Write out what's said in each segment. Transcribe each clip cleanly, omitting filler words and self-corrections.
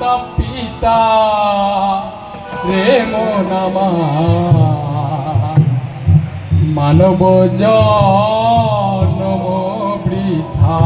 মাতা পিতা রে মন আমার মানব জন্ম বৃথা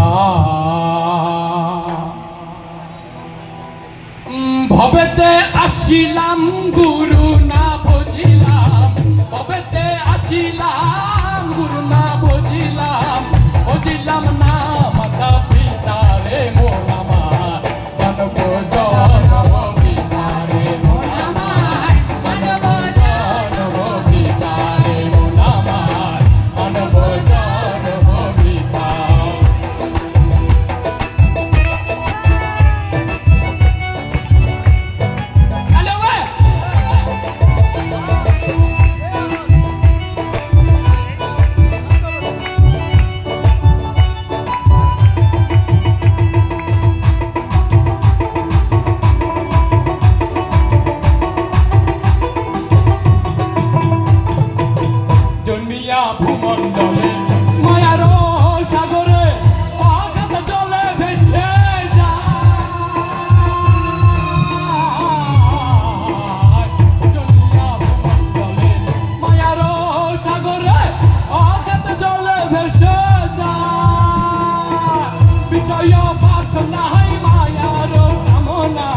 ভবেতে আসিলাম গুরু না বুঝিলাম ভবেতে আসিলাম গুরু না বুঝিলাম বুঝিলাম না মাতা পিতা রে মন আমার মানব জন্ম বৃথা রে মন আমার মানব জন্ম বৃথা রে মন আমার মানব জন্ম বৃথা জন্মিয়া ভূমণ্ডলে মায়ার সাগরে অগাধ জলে ভেসে যায় জন্মিয়া ভূমণ্ডলে মায়ার সাগরে অগাধ জলে ভেসে যায় বিষয় বাসনাই মায়ার কামনা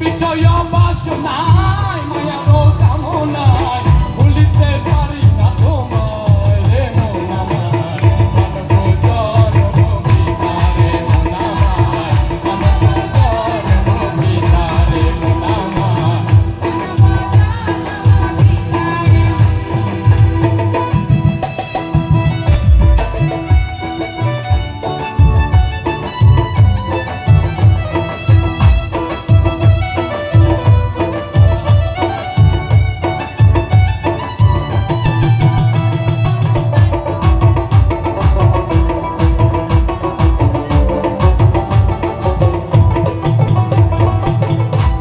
বিষয় বাসনায় মায়ার কামনায় ভুলিতে পারি না তোমায় রে মন আমার মানব জন্ম বৃথা রে মন আমার মানব জন্ম বৃথা রে মন আমার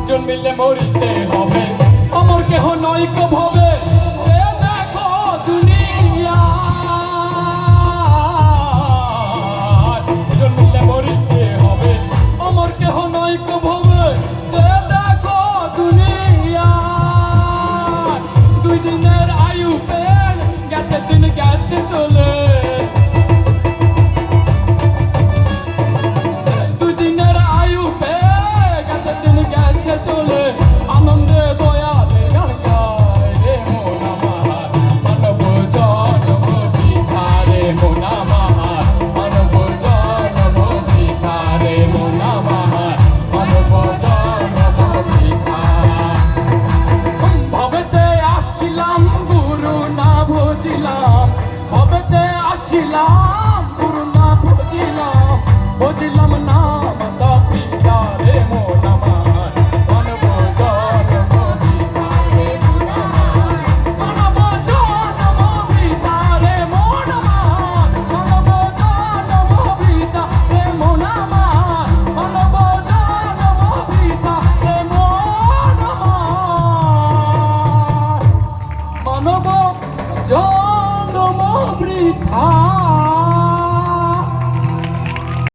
জন্মিলে মরিতে হবে আমার কেহ নয় কো ভবে